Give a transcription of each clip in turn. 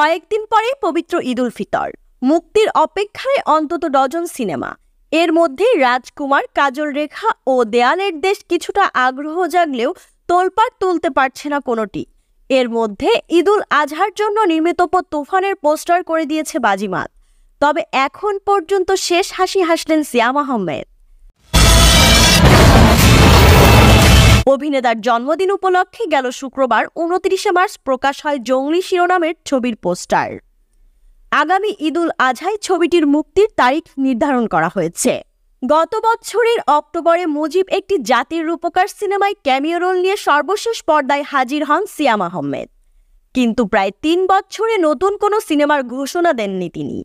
কয়েকদিন পরেই পবিত্র ঈদ উল ফিতর। মুক্তির অপেক্ষায় অন্তত ডজন সিনেমা। এর মধ্যে রাজকুমার, কাজল রেখা ও দেয়ালের দেশ কিছুটা আগ্রহ জাগলেও তোলপাড় তুলতে পারছে না কোনোটি। এর মধ্যে ঈদ উল আজহার জন্য নির্মিত তুফানের পোস্টার করে দিয়েছে বাজিমাত। তবে এখন পর্যন্ত শেষ হাসি হাসলেন সিয়াম আহমেদ। অভিনেতার জন্মদিন উপলক্ষে গেল শুক্রবার 29 মার্চ প্রকাশ হয় জঙ্গলি শিরোনামের ছবির পোস্টার। আগামী ঈদ উল আজহায় ছবিটির মুক্তির তারিখ নির্ধারণ করা হয়েছে। গত বছরের অক্টোবরে মুজিব একটি জাতির রূপকার সিনেমায় ক্যামিও রোল নিয়ে সর্বশেষ পর্দায় হাজির হন সিয়াম আহমেদ। কিন্তু প্রায় 3 বছরে নতুন কোনো সিনেমার ঘোষণা দেননি তিনি।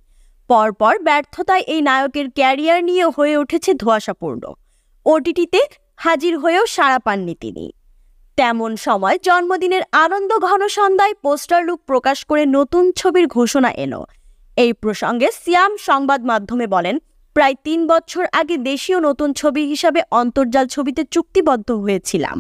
পরপর ব্যর্থতায় এই নায়কের ক্যারিয়ার নিয়ে হয়ে উঠেছে ধোঁয়াশাপূর্ণ। ওটিটিতে হাজির হয়েও সাড়া পাননি তিনি। তেমন সময় জন্মদিনের আনন্দ ঘন সন্ধ্যায় পোস্টার লুক প্রকাশ করে নতুন ছবির ঘোষণা এলো। এই প্রসঙ্গে সিয়াম সংবাদ মাধ্যমে বলেন, প্রায় 3 বছর আগে দেশীয় নতুন ছবি হিসাবে অন্তর্জাল ছবিতে চুক্তিবদ্ধ হয়েছিলাম।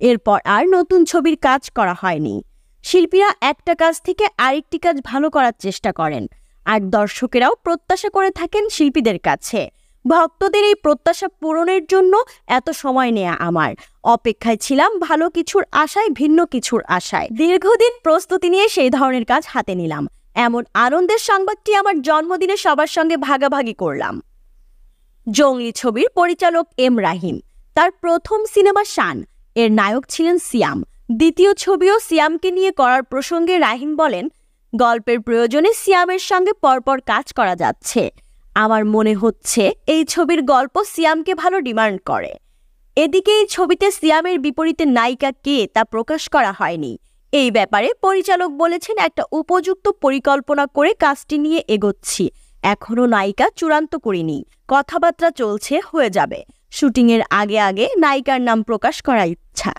এরপর আর নতুন ছবির কাজ করা হয়নি। শিল্পীরা একটা কাজ থেকে আরেকটি কাজ ভালো করার চেষ্টা করেন, আর দর্শকেরাও প্রত্যাশা করে থাকেন শিল্পীদের কাছে। ভক্তদের এই প্রত্যাশা পূরণের জন্য এত সময় নেয়া আমার। অপেক্ষায় ছিলাম ভালো কিছুর আশায়, ভিন্ন কিছুর আশায়। দীর্ঘদিন প্রস্তুতি নিয়ে সেই ধরনের কাজ হাতে নিলাম। এমন আনন্দের সংবাদটি আমার জন্মদিনে সবার সঙ্গে ভাগাভাগি করলাম। জঙ্গলি ছবির পরিচালক এম রাহিম। তার প্রথম সিনেমা শান, এর নায়ক ছিলেন সিয়াম। দ্বিতীয় ছবিও সিয়ামকে নিয়ে করার প্রসঙ্গে রাহিম বলেন, গল্পের প্রয়োজনে সিয়ামের সঙ্গে পরপর কাজ করা যাচ্ছে। আমার মনে হচ্ছে এই ছবির গল্প সিয়ামকে ভালো ডিমান্ড করে। এদিকে এই ছবিতে সিয়ামের বিপরীতে নায়িকা কে তা প্রকাশ করা হয়নি। এই ব্যাপারে পরিচালক বলেছেন, একটা উপযুক্ত পরিকল্পনা করে কাজটি নিয়ে এগোচ্ছি। এখনো নায়িকা চূড়ান্ত করিনি, কথাবার্তা চলছে, হয়ে যাবে। শুটিংয়ের আগে আগে নায়িকার নাম প্রকাশ করার ইচ্ছা।